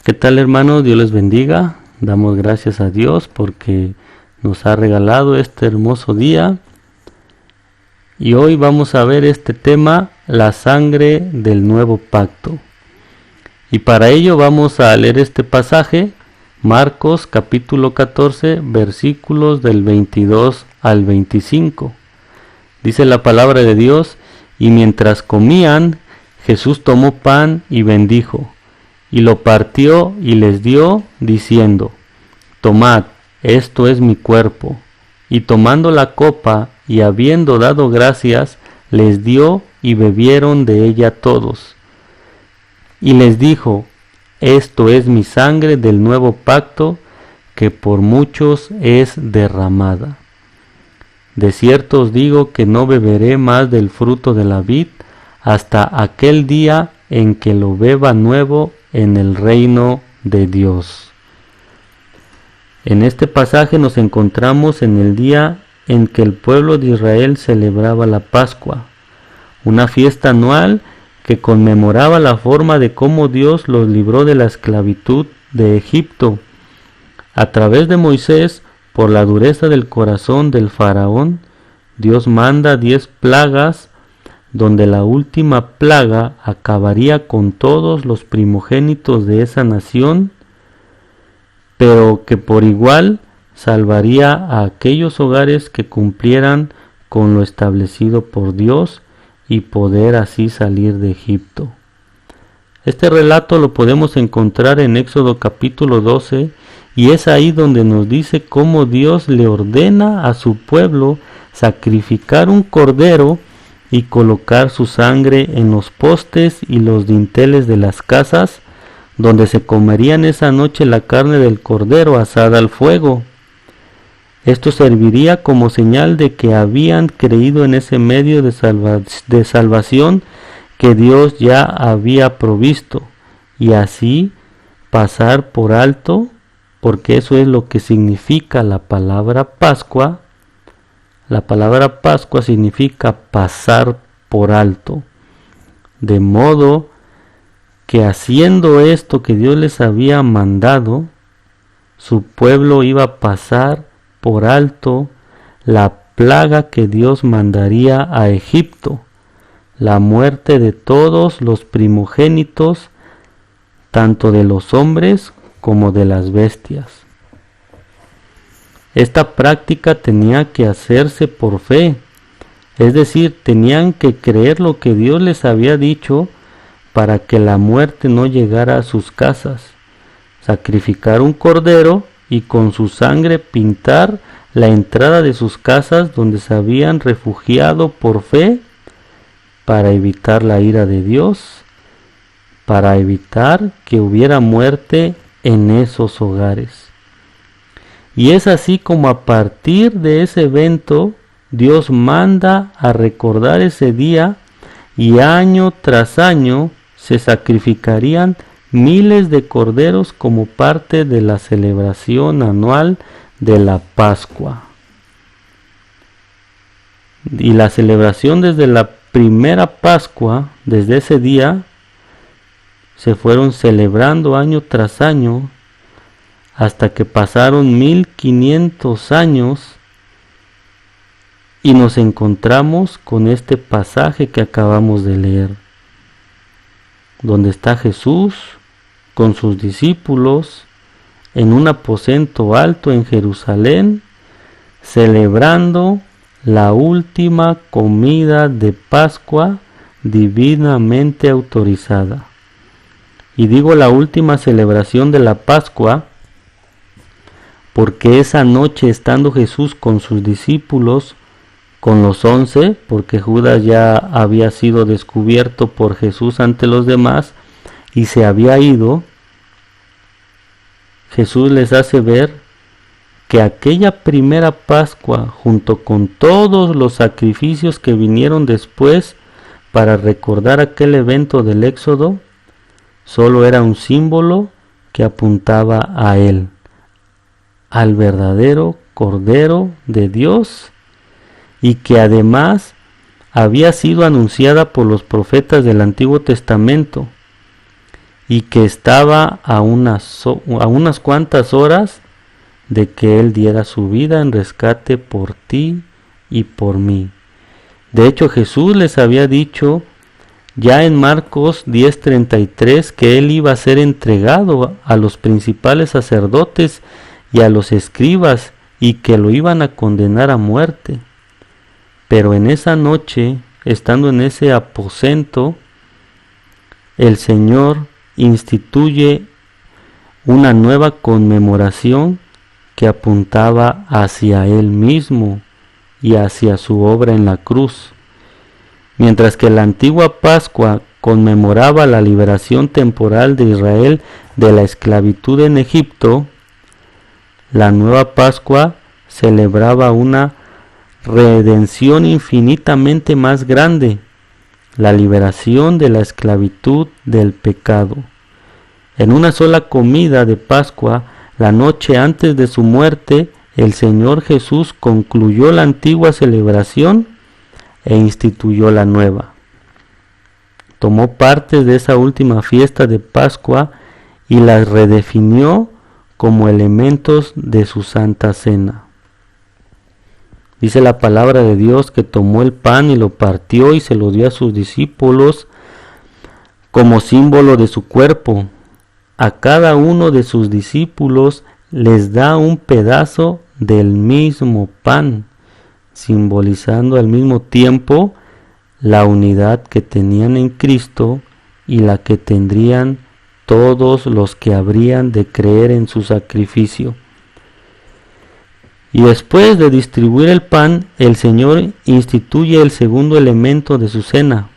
¿Qué tal, hermanos? Dios les bendiga. Damos gracias a Dios porque nos ha regalado este hermoso día. Y hoy vamos a ver este tema, la sangre del nuevo pacto. Y para ello vamos a leer este pasaje, Marcos capítulo 14, versículos del 22 al 25. Dice la palabra de Dios: y mientras comían, Jesús tomó pan y bendijo, y lo partió y les dio, diciendo: tomad, esto es mi cuerpo. Y tomando la copa, y habiendo dado gracias, les dio, y bebieron de ella todos. Y les dijo: esto es mi sangre del nuevo pacto, que por muchos es derramada. De cierto os digo que no beberé más del fruto de la vid, hasta aquel día en que lo beba nuevo en el reino de Dios. En este pasaje nos encontramos en el día en que el pueblo de Israel celebraba la Pascua, una fiesta anual que conmemoraba la forma de cómo Dios los libró de la esclavitud de Egipto. A través de Moisés, por la dureza del corazón del faraón, Dios manda 10 plagas, donde la última plaga acabaría con todos los primogénitos de esa nación, pero que por igual salvaría a aquellos hogares que cumplieran con lo establecido por Dios y poder así salir de Egipto. Este relato lo podemos encontrar en Éxodo capítulo 12, y es ahí donde nos dice cómo Dios le ordena a su pueblo sacrificar un cordero y colocar su sangre en los postes y los dinteles de las casas, donde se comerían esa noche la carne del cordero asada al fuego. Esto serviría como señal de que habían creído en ese medio de salvación que Dios ya había provisto, y así pasar por alto, porque eso es lo que significa la palabra Pascua. La palabra Pascua significa pasar por alto, de modo que haciendo esto que Dios les había mandado, su pueblo iba a pasar por alto la plaga que Dios mandaría a Egipto, la muerte de todos los primogénitos, tanto de los hombres como de las bestias. Esta práctica tenía que hacerse por fe, es decir, tenían que creer lo que Dios les había dicho para que la muerte no llegara a sus casas, sacrificar un cordero y con su sangre pintar la entrada de sus casas donde se habían refugiado por fe, para evitar la ira de Dios, para evitar que hubiera muerte en esos hogares. Y es así como a partir de ese evento Dios manda a recordar ese día, y año tras año se sacrificarían miles de corderos como parte de la celebración anual de la Pascua. Y la celebración desde la primera Pascua, desde ese día, se fueron celebrando año tras año hasta que pasaron 1500 años y nos encontramos con este pasaje que acabamos de leer, donde está Jesús con sus discípulos en un aposento alto en Jerusalén, celebrando la última comida de Pascua divinamente autorizada. Y digo la última celebración de la Pascua porque esa noche, estando Jesús con sus discípulos, con los 11, porque Judas ya había sido descubierto por Jesús ante los demás y se había ido, Jesús les hace ver que aquella primera Pascua, junto con todos los sacrificios que vinieron después para recordar aquel evento del Éxodo, solo era un símbolo que apuntaba a Él, al verdadero Cordero de Dios, y que además había sido anunciada por los profetas del Antiguo Testamento, y que estaba a unas cuantas horas de que Él diera su vida en rescate por ti y por mí. De hecho, Jesús les había dicho ya en Marcos 10:33 que Él iba a ser entregado a los principales sacerdotes y a los escribas y que lo iban a condenar a muerte. Pero en esa noche, estando en ese aposento, el Señor instituye una nueva conmemoración que apuntaba hacia Él mismo y hacia su obra en la cruz. Mientras que la antigua Pascua conmemoraba la liberación temporal de Israel de la esclavitud en Egipto, la nueva Pascua celebraba una redención infinitamente más grande, la liberación de la esclavitud del pecado. En una sola comida de Pascua, la noche antes de su muerte, el Señor Jesús concluyó la antigua celebración e instituyó la nueva. Tomó parte de esa última fiesta de Pascua y las redefinió como elementos de su Santa Cena. Dice la palabra de Dios que tomó el pan y lo partió y se lo dio a sus discípulos como símbolo de su cuerpo. A cada uno de sus discípulos les da un pedazo del mismo pan, simbolizando al mismo tiempo la unidad que tenían en Cristo y la que tendrían todos los que habrían de creer en su sacrificio. Y después de distribuir el pan, el Señor instituye el segundo elemento de su cena.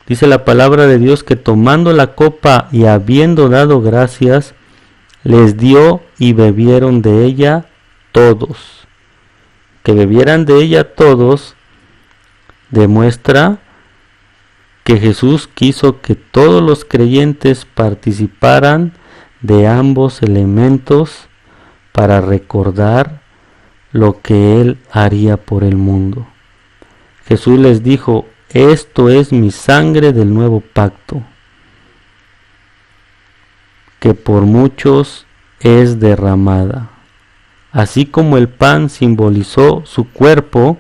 Dice la palabra de Dios que tomando la copa y habiendo dado gracias, les dio y bebieron de ella todos. Que bebieran de ella todos demuestra que Jesús quiso que todos los creyentes participaran de ambos elementos para recordar lo que Él haría por el mundo. Jesús les dijo: esto es mi sangre del nuevo pacto, que por muchos es derramada. Así como el pan simbolizó su cuerpo,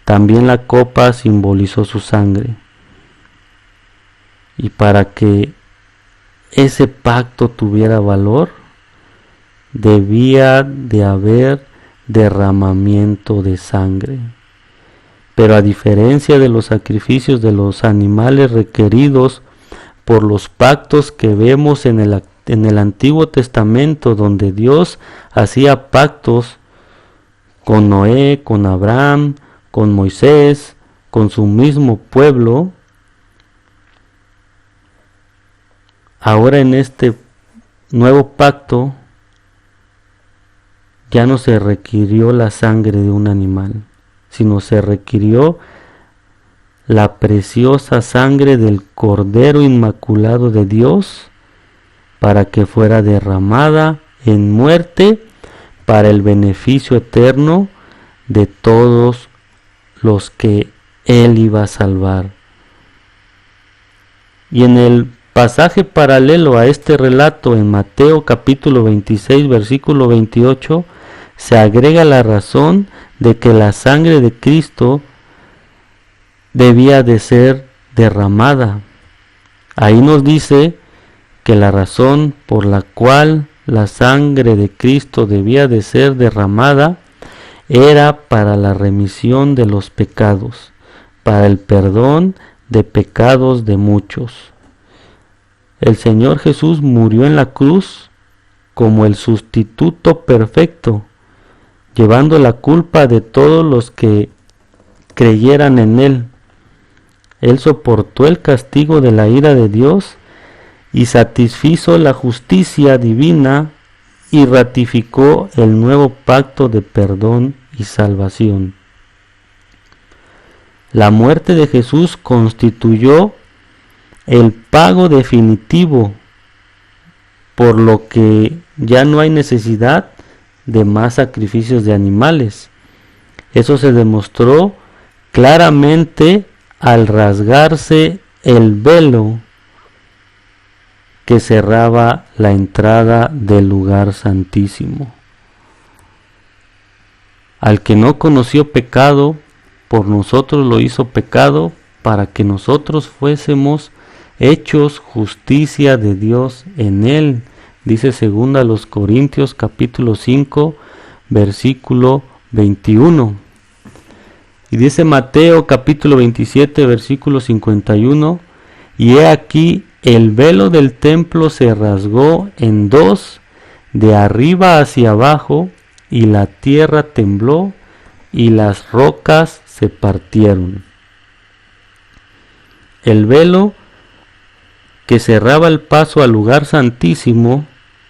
también la copa simbolizó su sangre. Y para que ese pacto tuviera valor, debía de haber derramamiento de sangre. Pero a diferencia de los sacrificios de los animales requeridos por los pactos que vemos en el Antiguo Testamento, donde Dios hacía pactos con Noé, con Abraham, con Moisés, con su mismo pueblo, ahora en este nuevo pacto ya no se requirió la sangre de un animal, sino se requirió la preciosa sangre del Cordero Inmaculado de Dios para que fuera derramada en muerte para el beneficio eterno de todos los que Él iba a salvar. Y en el pasaje paralelo a este relato en Mateo capítulo 26 versículo 28 se agrega la razón de que la sangre de Cristo debía de ser derramada. Ahí nos dice que la razón por la cual la sangre de Cristo debía de ser derramada era para la remisión de los pecados, para el perdón de pecados de muchos. El Señor Jesús murió en la cruz como el sustituto perfecto, llevando la culpa de todos los que creyeran en Él. Él soportó el castigo de la ira de Dios y satisfizo la justicia divina y ratificó el nuevo pacto de perdón y salvación. La muerte de Jesús constituyó el pago definitivo, por lo que ya no hay necesidad de más sacrificios de animales. Eso se demostró claramente al rasgarse el velo que cerraba la entrada del lugar santísimo. Al que no conoció pecado, por nosotros lo hizo pecado, para que nosotros fuésemos hechos justicia de Dios en él. Dice 2 Corintios capítulo 5, versículo 21. Y dice Mateo capítulo 27, versículo 51, y he aquí el velo del templo se rasgó en dos, de arriba hacia abajo, y la tierra tembló, y las rocas se partieron. El velo que cerraba el paso al lugar santísimo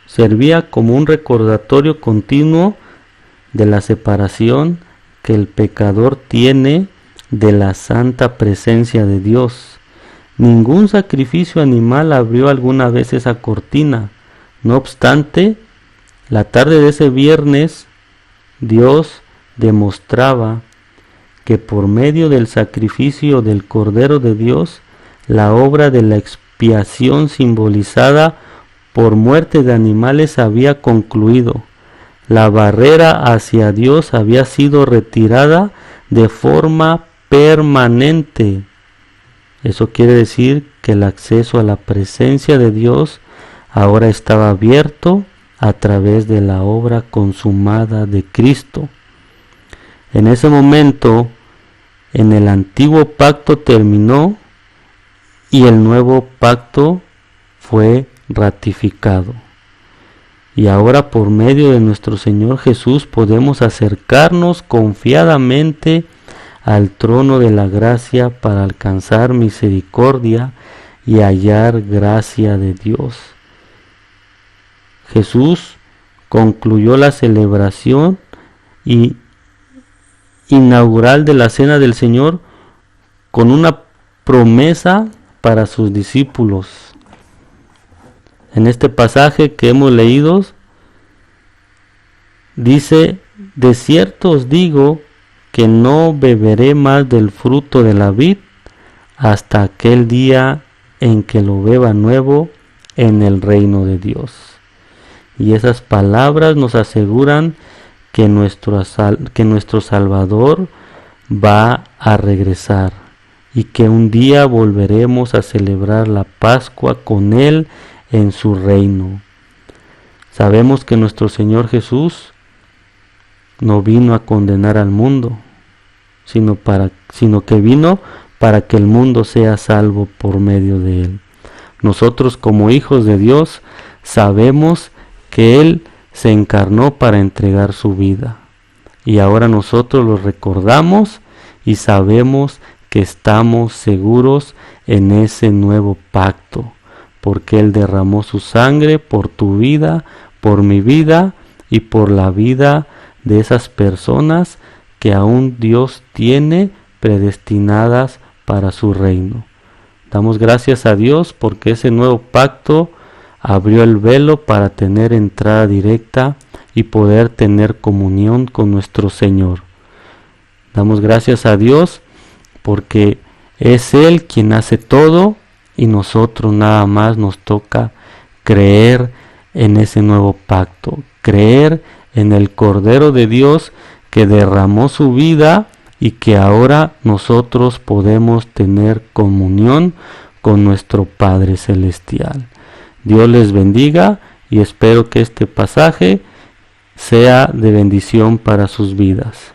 servía como un recordatorio continuo de la separación que el pecador tiene de la santa presencia de Dios. Ningún sacrificio animal abrió alguna vez esa cortina. No obstante, la tarde de ese viernes, Dios demostraba que por medio del sacrificio del Cordero de Dios, la obra de la expiación simbolizada por muerte de animales había concluido. La barrera hacia Dios había sido retirada de forma permanente. Eso quiere decir que el acceso a la presencia de Dios ahora estaba abierto a través de la obra consumada de Cristo. En ese momento, en el antiguo pacto terminó y el nuevo pacto fue ratificado. Y ahora por medio de nuestro Señor Jesús podemos acercarnos confiadamente al trono de la gracia para alcanzar misericordia y hallar gracia de Dios. Jesús concluyó la celebración inaugural de la Cena del Señor con una promesa para sus discípulos. En este pasaje que hemos leído, dice: de cierto os digo que no beberé más del fruto de la vid hasta aquel día en que lo beba nuevo en el reino de Dios. Y esas palabras nos aseguran que nuestro Salvador va a regresar y que un día volveremos a celebrar la Pascua con Él en su reino. Sabemos que nuestro Señor Jesús no vino a condenar al mundo, sino que vino para que el mundo sea salvo por medio de Él. Nosotros como hijos de Dios sabemos que Él se encarnó para entregar su vida. Y ahora nosotros lo recordamos y sabemos que estamos seguros en ese nuevo pacto, porque Él derramó su sangre por tu vida, por mi vida y por la vida de esas personas que aún Dios tiene predestinadas para su reino. Damos gracias a Dios porque ese nuevo pacto abrió el velo para tener entrada directa y poder tener comunión con nuestro Señor. Damos gracias a Dios porque es Él quien hace todo y nosotros nada más nos toca creer en ese nuevo pacto, creer en el Cordero de Dios que derramó su vida y que ahora nosotros podemos tener comunión con nuestro Padre Celestial. Dios les bendiga y espero que este pasaje sea de bendición para sus vidas.